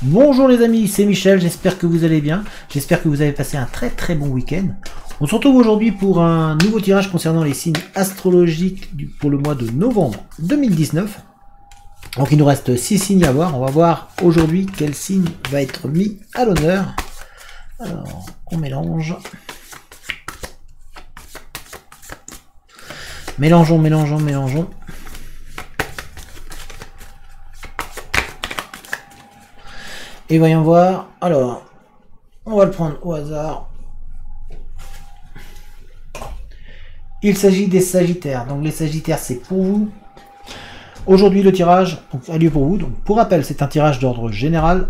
Bonjour les amis, c'est Michel, j'espère que vous allez bien, j'espère que vous avez passé un très bon week-end. On se retrouve aujourd'hui pour un nouveau tirage concernant les signes astrologiques pour le mois de novembre 2019. Donc il nous reste 6 signes à voir, on va voir aujourd'hui quel signe va être mis à l'honneur. Alors, on mélange. Mélangeons. Et voyons voir. Alors, on va le prendre au hasard. Il s'agit des Sagittaires. Donc les Sagittaires, c'est pour vous. Aujourd'hui, le tirage a lieu pour vous. Donc, pour rappel, c'est un tirage d'ordre général.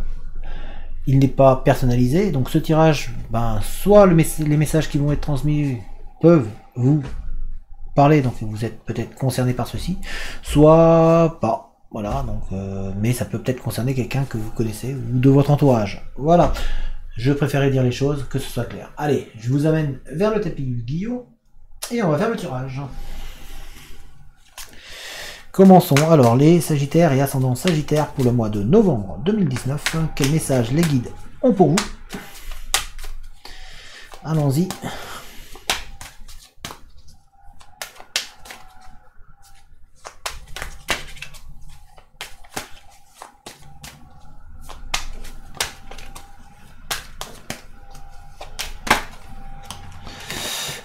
Il n'est pas personnalisé. Donc ce tirage, soit les messages qui vont être transmis peuvent vous parler. Donc vous êtes peut-être concerné par ceci. Soit pas. Voilà, donc, mais ça peut peut-être concerner quelqu'un que vous connaissez ou de votre entourage. Voilà, je préférais dire les choses, que ce soit clair. Allez, je vous amène vers le tapis du Guillaume et on va faire le tirage. Commençons. Alors, les Sagittaires et ascendants Sagittaires pour le mois de novembre 2019. Quel message les guides ont pour vous? Allons-y.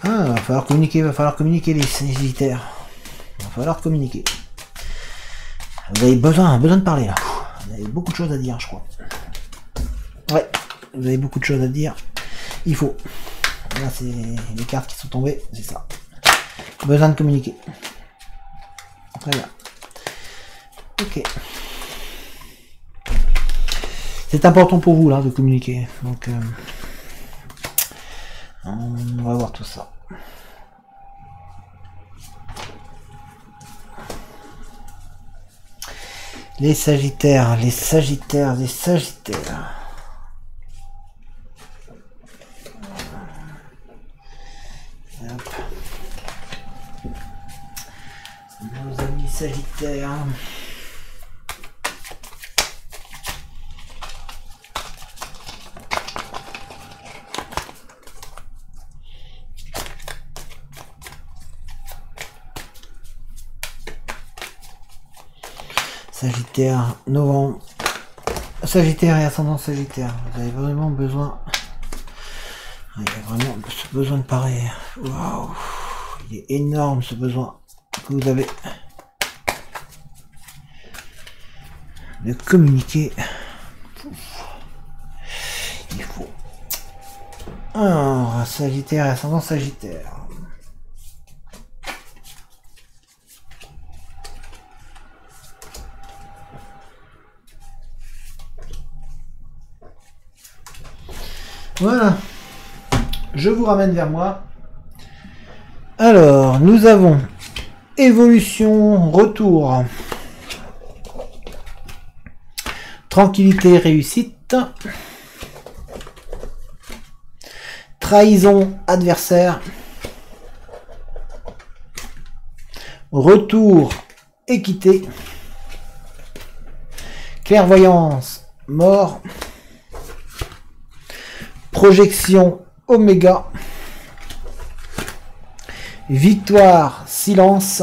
Ah, va falloir communiquer les Sagittaires. Va falloir communiquer. Vous avez besoin de parler là. Vous avez beaucoup de choses à dire, je crois. Ouais, vous avez beaucoup de choses à dire. Il faut. Là, c'est les cartes qui sont tombées, c'est ça. Besoin de communiquer. Très bien. Ok. C'est important pour vous là de communiquer. Donc, on va voir tout ça. Les Sagittaires. Hop. Nos amis Sagittaires. Sagittaire, novembre. Sagittaire et ascendant Sagittaire. Vous avez vraiment besoin. Il y a vraiment ce besoin de parler. Waouh! Il est énorme ce besoin que vous avez de communiquer. Il faut. Alors, Sagittaire et ascendant Sagittaire. Voilà, je vous ramène vers moi. Alors, nous avons évolution, retour, tranquillité, réussite, trahison, adversaire, retour, équité, clairvoyance, mort, projection, oméga, victoire, silence,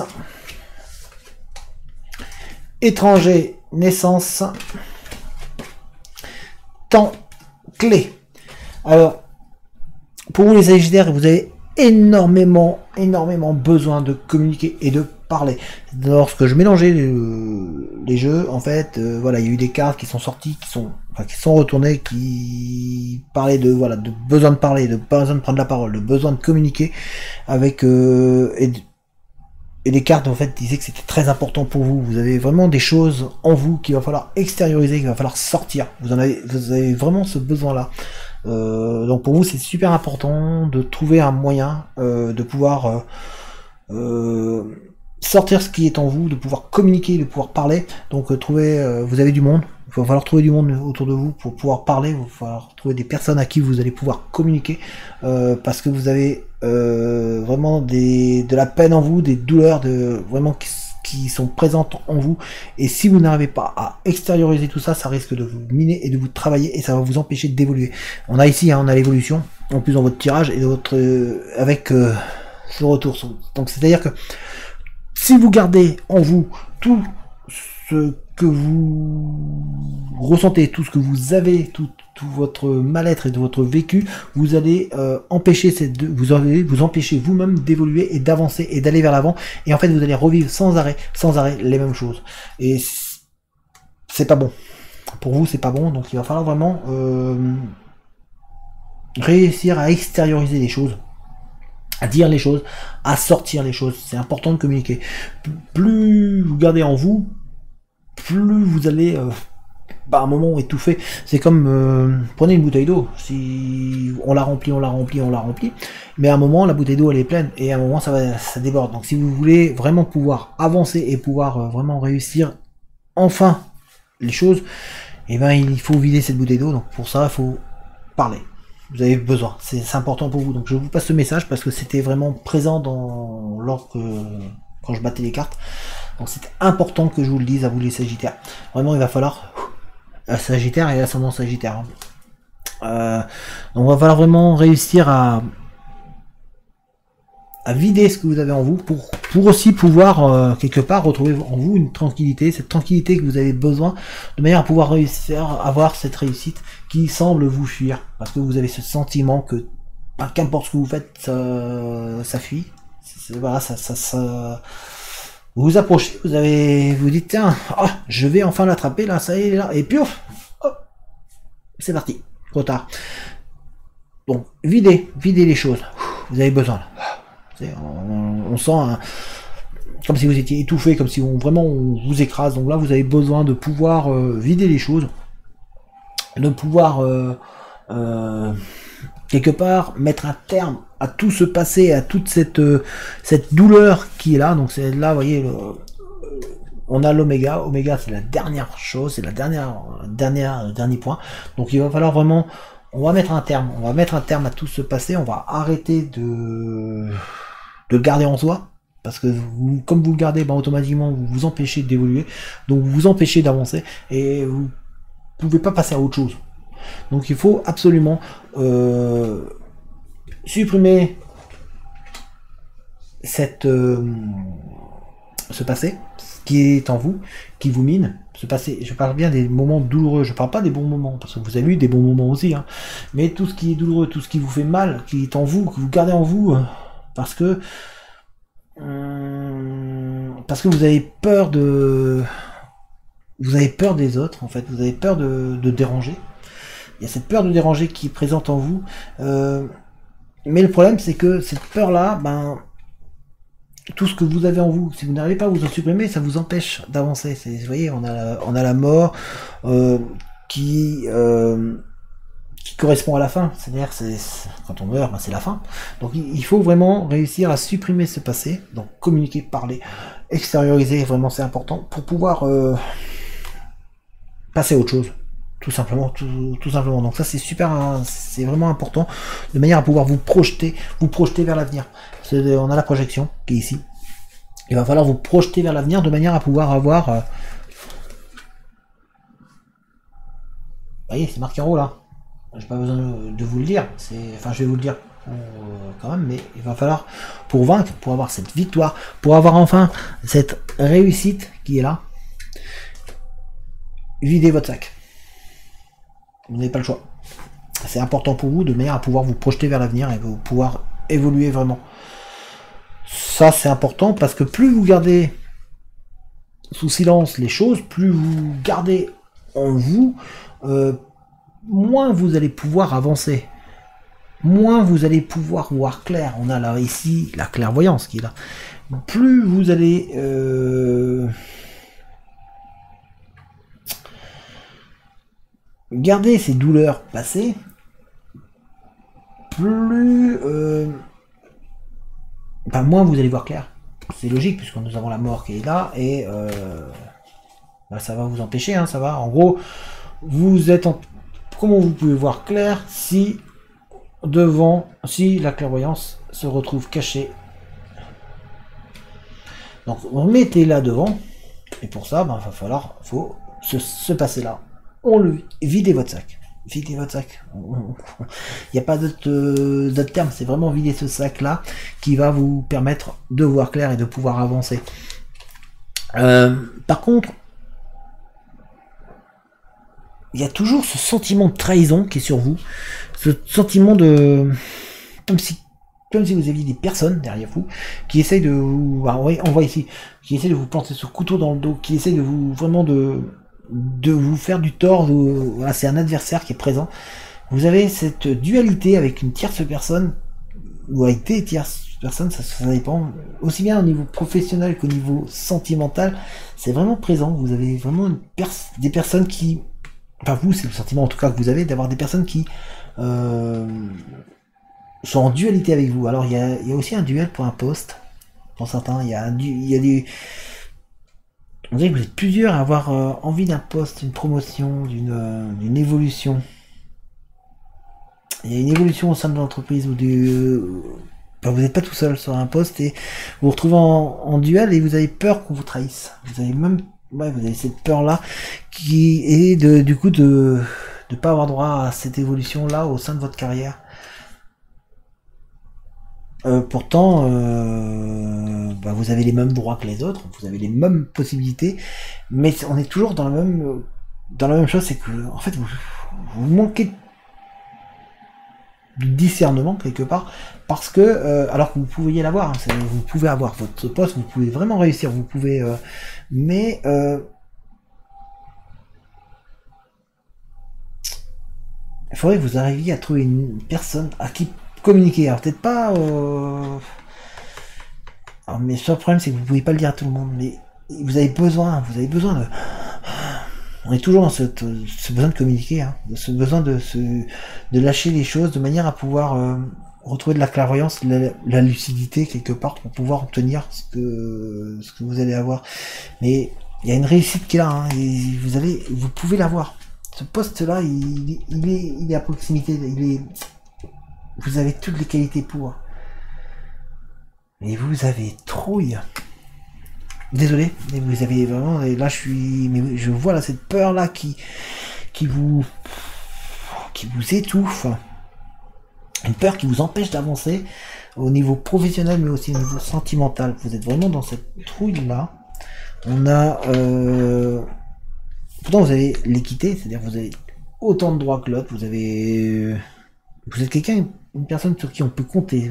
étranger, naissance, temps, clé. Alors, pour vous les Sagittaires, vous avez énormément besoin de communiquer et de parler. Lorsque je mélangeais les jeux, en fait, voilà, il y a eu des cartes qui sont sorties, qui sont retournées, qui parlaient de besoin de parler, de besoin de prendre la parole, de besoin de communiquer avec et les cartes en fait disaient que c'était très important pour vous. Vous avez vraiment des choses en vous qu'il va falloir extérioriser, qu'il va falloir sortir. Vous avez vraiment ce besoin-là. Donc pour vous c'est super important de trouver un moyen de pouvoir sortir ce qui est en vous, de pouvoir communiquer, de pouvoir parler. Donc vous avez du monde, il va falloir trouver du monde autour de vous pour pouvoir parler, il va falloir trouver des personnes à qui vous allez pouvoir communiquer, parce que vous avez vraiment de la peine en vous, des douleurs vraiment qui sont présentes en vous, et si vous n'arrivez pas à extérioriser tout ça, ça risque de vous miner et de vous travailler, et ça va vous empêcher d'évoluer. On a ici, hein, on a l'évolution, en plus dans votre tirage, et votre avec ce retour. Donc c'est-à-dire que si vous gardez en vous tout ce que vous ressentez, tout ce que vous avez, tout votre mal-être et de votre vécu, vous allez empêcher vous allez vous empêcher vous-même d'évoluer et d'avancer et d'aller vers l'avant, et en fait vous allez revivre sans arrêt les mêmes choses, et c'est pas bon pour vous, c'est pas bon. Donc il va falloir vraiment réussir à extérioriser les choses, à dire les choses, à sortir les choses. C'est important de communiquer. Plus vous gardez en vous, plus vous allez à un moment étouffé. C'est comme prenez une bouteille d'eau, si on la remplit, mais à un moment la bouteille d'eau elle est pleine, et à un moment ça déborde. Donc si vous voulez vraiment pouvoir avancer et pouvoir vraiment réussir enfin les choses, et ben il faut vider cette bouteille d'eau. Donc pour ça il faut parler. Vous avez besoin, c'est important pour vous. Donc je vous passe ce message parce que c'était vraiment présent quand je battais les cartes. Donc c'était important que je vous le dise à vous les Sagittaires. Vraiment il va falloir Sagittaire et l'ascendant Sagittaire. Donc il va falloir vraiment réussir à vider ce que vous avez en vous pour aussi pouvoir quelque part retrouver en vous une tranquillité, cette tranquillité que vous avez besoin, de manière à pouvoir réussir à avoir cette réussite qui semble vous fuir, parce que vous avez ce sentiment que qu'importe ce que vous faites, ça fuit. Voilà, ça vous vous approchez, vous dites tiens, je vais enfin l'attraper, là, ça y est, là, et puis c'est parti, trop tard. Donc videz les choses, vous avez besoin là. On sent comme si vous étiez étouffé, comme si on vous écrase. Donc là vous avez besoin de pouvoir vider les choses, de pouvoir quelque part mettre un terme à tout ce passé, à toute cette douleur qui est là. Donc c'est là, vous voyez, on a l'oméga. Oméga, c'est la dernière chose, c'est la dernier point. Donc il va falloir vraiment, on va mettre un terme à tout ce passé. On va arrêter de le garder en soi, parce que comme vous le gardez, automatiquement vous vous empêchez d'évoluer, donc vous vous empêchez d'avancer, et vous pouvez pas passer à autre chose. Donc il faut absolument supprimer ce passé qui est en vous, qui vous mine. Ce passé, je parle bien des moments douloureux, je parle pas des bons moments, parce que vous avez eu des bons moments aussi, hein, mais tout ce qui est douloureux, tout ce qui vous fait mal, qui est en vous, que vous gardez en vous, parce que vous avez peur des autres, en fait, vous avez peur de déranger. Il y a cette peur de déranger qui est présente en vous, mais le problème c'est que cette peur là, tout ce que vous avez en vous, si vous n'arrivez pas à vous en supprimer, ça vous empêche d'avancer. Vous voyez, on a la mort qui correspond à la fin, c'est-à-dire quand on meurt, c'est la fin. Donc il faut vraiment réussir à supprimer ce passé, donc communiquer, parler, extérioriser, vraiment c'est important pour pouvoir passer à autre chose, tout simplement. Donc ça c'est super, c'est vraiment important, de manière à pouvoir vous projeter vers l'avenir. On a la projection qui est ici. Il va falloir vous projeter vers l'avenir de manière à pouvoir avoir vous voyez, c'est marqué en haut là. J'ai pas besoin de vous le dire, enfin je vais vous le dire quand même, mais il va falloir, pour vaincre, pour avoir cette victoire, pour avoir enfin cette réussite qui est là, videz votre sac. Vous n'avez pas le choix. C'est important pour vous, de manière à pouvoir vous projeter vers l'avenir et pouvoir évoluer vraiment. Ça c'est important, parce que plus vous gardez sous silence les choses, plus vous gardez en vous, moins vous allez pouvoir avancer, moins vous allez pouvoir voir clair. On a là ici la clairvoyance qui est là. Plus vous allez garder ces douleurs passées, plus moins vous allez voir clair. C'est logique, puisque nous avons la mort qui est là, et ça va vous empêcher, hein, ça va. En gros, vous êtes comment vous pouvez voir clair si la clairvoyance se retrouve cachée Donc mettez là devant, et pour ça, ben, faut se passer là. Videz votre sac. Videz votre sac. Il n'y a pas d'autre terme, c'est vraiment vider ce sac là qui va vous permettre de voir clair et de pouvoir avancer. Par contre, il y a toujours ce sentiment de trahison qui est sur vous, ce sentiment de comme si vous aviez des personnes derrière vous qui essayent de vous, on voit ici, qui essayent de vous planter ce couteau dans le dos, qui essayent de vous vraiment de vous faire du tort. Voilà, c'est un adversaire qui est présent. Vous avez cette dualité avec une tierce personne ou avec des tierces personnes, ça dépend. Aussi bien au niveau professionnel qu'au niveau sentimental, c'est vraiment présent. Vous avez vraiment des personnes qui, enfin vous, c'est le sentiment en tout cas que vous avez d'avoir des personnes qui sont en dualité avec vous. Alors il y a aussi un duel pour un poste. Pour certains, il y a des... On dirait que vous êtes plusieurs à avoir envie d'un poste, d'une promotion, d'une évolution. Il y a une évolution au sein de l'entreprise ou vous n'êtes pas tout seul sur un poste et vous vous retrouvez en duel et vous avez peur qu'on vous trahisse. Vous avez même, vous avez cette peur là qui est du coup de pas avoir droit à cette évolution là au sein de votre carrière. Pourtant, vous avez les mêmes droits que les autres, vous avez les mêmes possibilités, mais on est toujours dans la même chose, c'est que en fait vous manquez de discernement quelque part, parce que alors que vous pouviez l'avoir, hein, vous pouvez avoir votre poste, vous pouvez vraiment réussir, vous pouvez, mais il faudrait que vous arriviez à trouver une personne à qui communiquer. Alors peut-être pas. Alors, mais le problème c'est que vous pouvez pas le dire à tout le monde, mais vous avez besoin de. On est toujours dans ce besoin de communiquer, hein, ce besoin de lâcher les choses de manière à pouvoir retrouver de la clairvoyance, la lucidité quelque part pour pouvoir obtenir ce que vous allez avoir. Mais il y a une réussite qui est là, hein, et vous pouvez l'avoir. Ce poste-là, il est à proximité, vous avez toutes les qualités pour. Mais vous avez trouille. Désolé, mais vous avez vraiment, et là je vois là cette peur là qui vous étouffe, une peur qui vous empêche d'avancer au niveau professionnel mais aussi au niveau sentimental. Vous êtes vraiment dans cette trouille là. On a pourtant vous avez l'équité, c'est-à-dire vous avez autant de droits que l'autre, vous êtes quelqu'un, une personne sur qui on peut compter,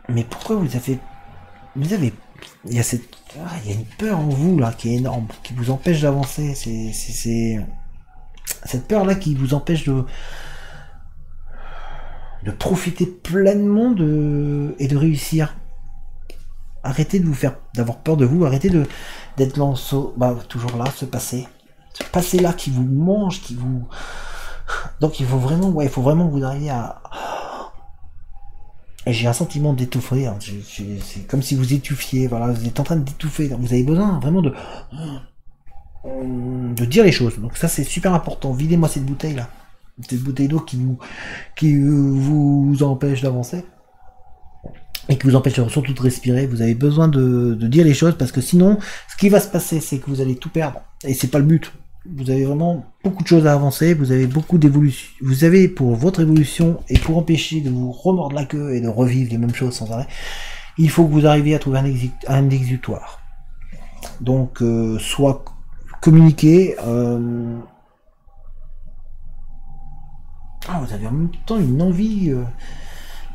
mais pourquoi il y a une peur en vous là qui est énorme, qui vous empêche d'avancer. C'est cette peur là qui vous empêche de profiter pleinement et de réussir. Arrêtez d'avoir peur de vous, arrêtez d'être toujours là, ce passé là qui vous mange, donc il faut vraiment que vous arriviez à. Et j'ai un sentiment d'étouffer, hein. C'est comme si vous étouffiez, voilà, vous êtes en train d'étouffer, vous avez besoin vraiment de dire les choses. Donc ça c'est super important. Videz-moi cette bouteille là, cette bouteille d'eau qui vous empêche d'avancer et qui vous empêche surtout de respirer. Vous avez besoin de dire les choses, parce que sinon ce qui va se passer c'est que vous allez tout perdre, et c'est pas le but. Vous avez vraiment beaucoup de choses à avancer, vous avez beaucoup d'évolution, vous avez pour votre évolution et pour empêcher de vous remordre la queue et de revivre les mêmes choses sans arrêt, il faut que vous arriviez à trouver un exutoire. Donc soit communiquer, vous avez en même temps une envie,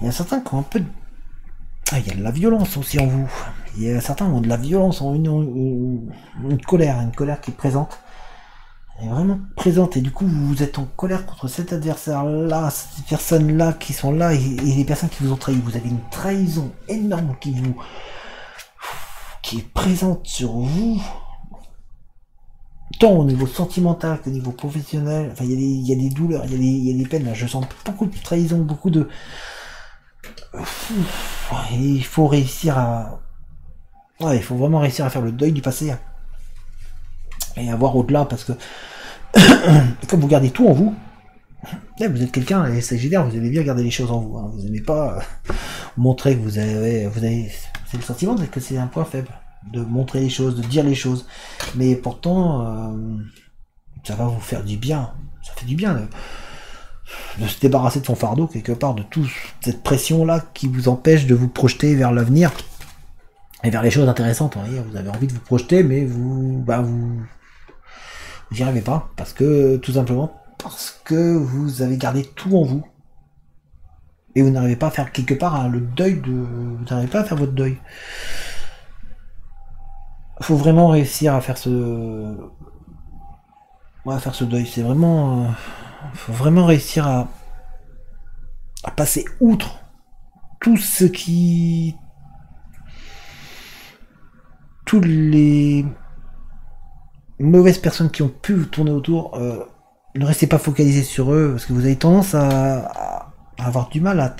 il y a certains qui ont un peu il y a de la violence aussi en vous, il y a certains qui ont de la violence, une colère qui est présente. Elle est vraiment présente, et du coup vous êtes en colère contre cet adversaire là, ces personnes là qui sont là, et les personnes qui vous ont trahi. Vous avez une trahison énorme qui est présente sur vous, tant au niveau sentimental qu'au niveau professionnel. Enfin il y a des douleurs, il y a des peines là. Je sens beaucoup de trahison, beaucoup de... Et il faut réussir à... il faut vraiment réussir à faire le deuil du passé et à voir au-delà, parce que comme vous gardez tout en vous, vous êtes quelqu'un, et Sagittaire, vous aimez bien garder les choses en vous, hein. Vous aimez pas montrer que c'est le sentiment que c'est un point faible, de montrer les choses, de dire les choses. Mais pourtant, ça va vous faire du bien. Ça fait du bien de se débarrasser de son fardeau quelque part, de toute cette pression-là qui vous empêche de vous projeter vers l'avenir et vers les choses intéressantes. Vous avez envie de vous projeter, mais vous n'y arrivez pas, parce que tout simplement parce que vous avez gardé tout en vous et vous n'arrivez pas à faire quelque part le deuil vous n'arrivez pas à faire votre deuil. Il faut vraiment réussir à faire ce deuil. C'est vraiment faut vraiment réussir à passer outre tout ce qui toutes les mauvaises personnes qui ont pu vous tourner autour. Ne restez pas focalisé sur eux, parce que vous avez tendance à avoir du mal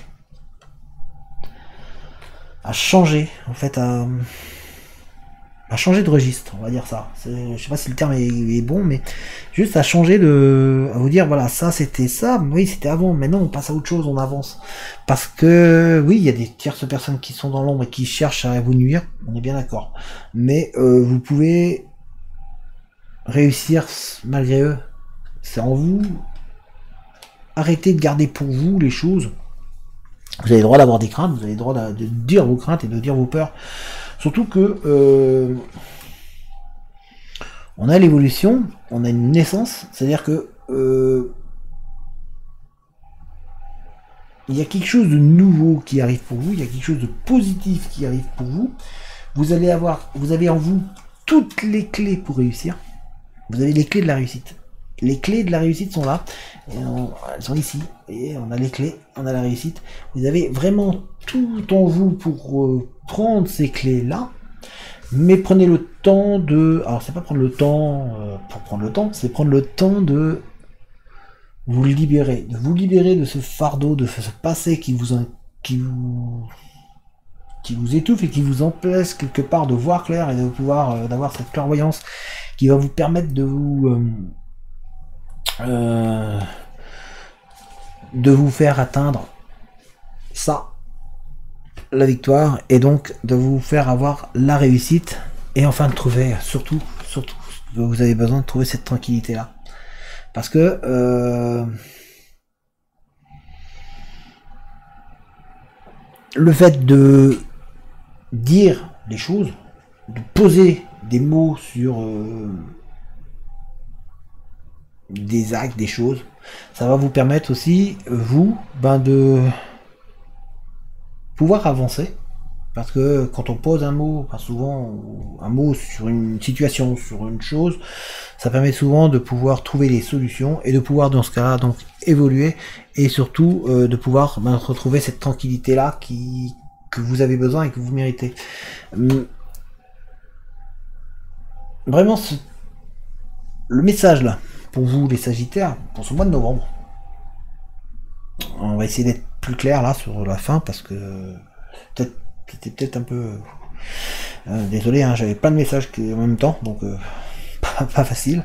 à changer, en fait, à changer de registre, on va dire ça. Je sais pas si le terme est bon, mais juste à changer à vous dire, voilà, ça c'était ça, oui c'était avant, maintenant on passe à autre chose, on avance. Parce que, oui, il y a des tierces personnes qui sont dans l'ombre et qui cherchent à vous nuire, on est bien d'accord. Mais vous pouvez réussir malgré eux. C'est en vous. Arrêtez de garder pour vous les choses. Vous avez le droit d'avoir des craintes, vous avez le droit de dire vos craintes et de dire vos peurs. Surtout que on a l'évolution, on a une naissance, c'est-à-dire que il y a quelque chose de nouveau qui arrive pour vous, il y a quelque chose de positif qui arrive pour vous. Vous avez en vous toutes les clés pour réussir. Vous avez les clés de la réussite. Les clés de la réussite sont là, et elles sont ici, et on a les clés, on a la réussite. Vous avez vraiment tout en vous pour prendre ces clés-là, mais prenez le temps alors c'est pas prendre le temps pour prendre le temps, c'est prendre le temps de vous libérer, de ce fardeau, de ce passé qui vous étouffe et qui vous empêche quelque part de voir clair et de pouvoir d'avoir cette clairvoyance qui va vous permettre de vous faire atteindre ça, la victoire, et donc de vous faire avoir la réussite, et enfin de trouver, surtout, vous avez besoin de trouver cette tranquillité là, parce que le fait de dire les choses, de poser des mots sur des actes, des choses, ça va vous permettre aussi, vous, de pouvoir avancer. Parce que quand on pose un mot, souvent un mot sur une situation, sur une chose, ça permet souvent de pouvoir trouver les solutions et de pouvoir dans ce cas-là donc évoluer, et surtout de pouvoir retrouver cette tranquillité-là que vous avez besoin et que vous méritez. Vraiment, le message là, pour vous les Sagittaires, pour ce mois de novembre, on va essayer d'être plus clair là sur la fin, parce que c'était peut-être un peu désolé, hein, j'avais plein de messages en même temps, donc pas facile,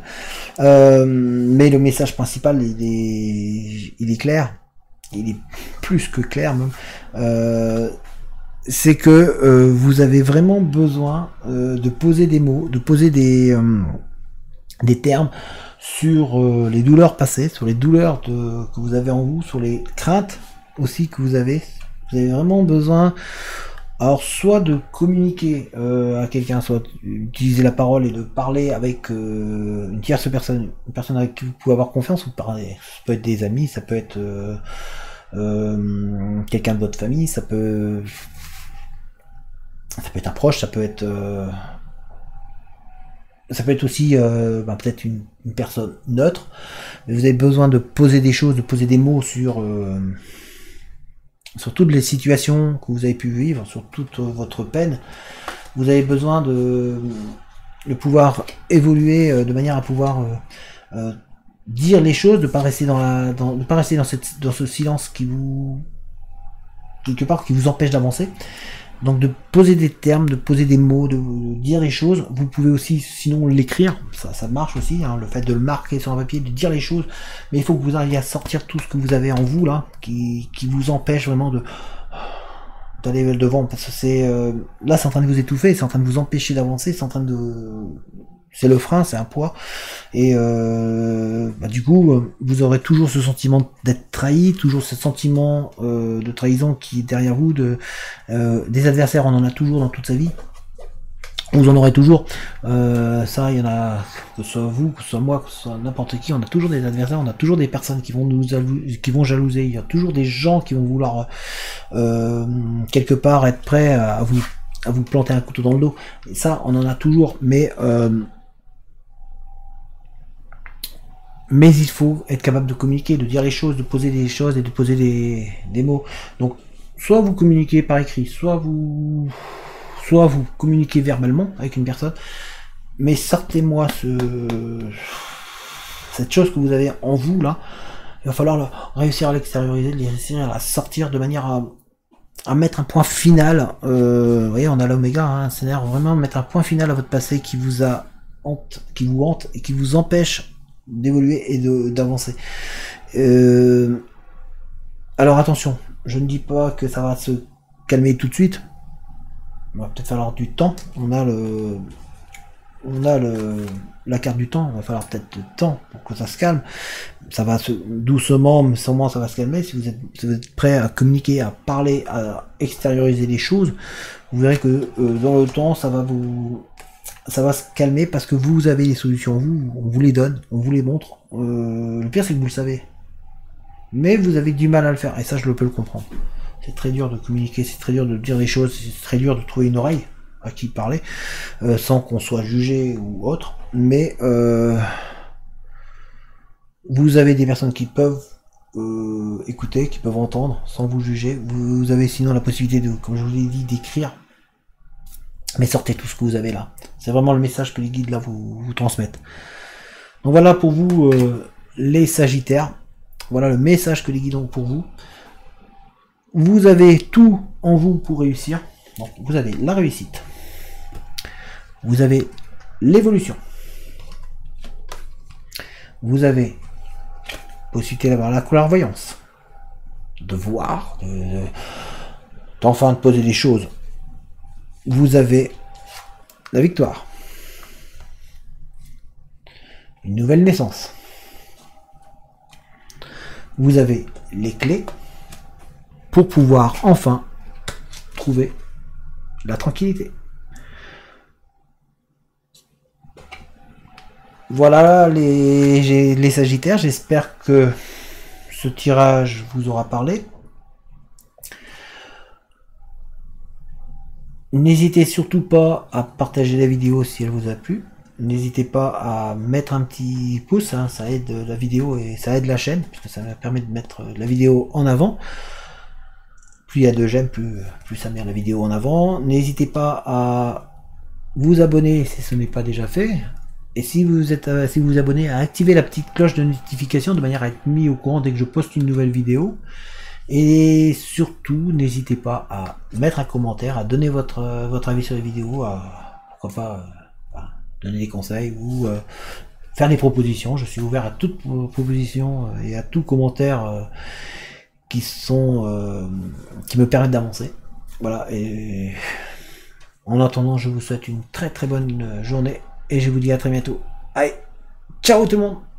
mais le message principal il est clair, il est plus que clair même, c'est que vous avez vraiment besoin de poser des mots, de poser des termes sur les douleurs passées, sur les douleurs que vous avez en vous, sur les craintes aussi que vous avez. Vous avez vraiment besoin, alors soit de communiquer à quelqu'un, soit d'utiliser la parole et de parler avec une tierce personne, une personne avec qui vous pouvez avoir confiance, ou parler. Ça peut être des amis, ça peut être quelqu'un de votre famille, ça peut être un proche, ça peut être aussi peut-être une personne neutre, mais vous avez besoin de poser des choses, de poser des mots sur toutes les situations que vous avez pu vivre, sur toute votre peine. Vous avez besoin de pouvoir évoluer de manière à pouvoir dire les choses, de pas rester de pas rester dans ce silence qui vous quelque part qui vous empêche d'avancer. Donc de poser des termes, de poser des mots, de dire les choses. Vous pouvez aussi sinon l'écrire, ça marche aussi, hein, le fait de le marquer sur un papier, de dire les choses, mais il faut que vous arriviez à sortir tout ce que vous avez en vous là, qui vous empêche vraiment d'aller devant, parce que c'est là c'est en train de vous étouffer, c'est en train de vous empêcher d'avancer, c'est en train de c'est le frein, c'est un poids, et du coup vous aurez toujours ce sentiment d'être trahi, toujours ce sentiment de trahison qui est derrière vous, des adversaires on en a toujours dans toute sa vie. Vous en aurez toujours, ça il y en a, que ce soit vous, que ce soit moi, que ce soit n'importe qui, on a toujours des adversaires, on a toujours des personnes qui vont qui vont jalouser, il y a toujours des gens qui vont vouloir quelque part être prêts à vous planter un couteau dans le dos. Et ça on en a toujours, mais il faut être capable de communiquer, de dire les choses, de poser des choses et de poser des mots. Donc soit vous communiquez par écrit, soit vous communiquez verbalement avec une personne, mais sortez-moi cette chose que vous avez en vous là. Il va falloir réussir à l'extérioriser, réussir à la sortir de manière à mettre un point final. Vous voyez, on a l'oméga, hein, c'est-à-dire vraiment mettre un point final à votre passé qui vous hante et qui vous empêche d'évoluer et d'avancer. Alors attention, je ne dis pas que ça va se calmer tout de suite. Il va peut-être falloir du temps. On a la carte du temps. Il va falloir peut-être du temps pour que ça se calme. Ça va doucement, mais sûrement ça va se calmer. Si vous êtes prêt à communiquer, à parler, à extérioriser les choses, vous verrez que dans le temps, ça va se calmer parce que vous avez les solutions. On vous les donne, on vous les montre. Le pire, c'est que vous le savez. Mais vous avez du mal à le faire. Et ça, je peux le comprendre. C'est très dur de communiquer, c'est très dur de dire les choses, c'est très dur de trouver une oreille à qui parler, sans qu'on soit jugé ou autre. Mais vous avez des personnes qui peuvent écouter, qui peuvent entendre, sans vous juger. Vous avez sinon la possibilité de, comme je vous l'ai dit, d'écrire. Mais sortez tout ce que vous avez là. C'est vraiment le message que les guides là vous transmettent. Donc voilà pour vous les Sagittaires. Voilà le message que les guides ont pour vous. Vous avez tout en vous pour réussir. Donc, vous avez la réussite. Vous avez l'évolution. Vous avez possibilité d'avoir la clairvoyance. De voir. D'enfin de poser des choses. Vous avez la victoire. Une nouvelle naissance. Vous avez les clés pour pouvoir enfin trouver la tranquillité. Voilà les Sagittaires, j'espère que ce tirage vous aura parlé. N'hésitez surtout pas à partager la vidéo si elle vous a plu. N'hésitez pas à mettre un petit pouce, hein, ça aide la vidéo et ça aide la chaîne, puisque ça me permet de mettre la vidéo en avant. Plus il y a de j'aime, plus ça met la vidéo en avant. N'hésitez pas à vous abonner si ce n'est pas déjà fait. Et si vous vous abonnez, à activer la petite cloche de notification de manière à être mis au courant dès que je poste une nouvelle vidéo. Et surtout, n'hésitez pas à mettre un commentaire, à donner votre avis sur les vidéos, pourquoi pas donner des conseils ou faire des propositions. Je suis ouvert à toutes propositions et à tout commentaire qui me permettent d'avancer. Voilà, et en attendant, je vous souhaite une très très bonne journée et je vous dis à très bientôt. Allez, ciao tout le monde!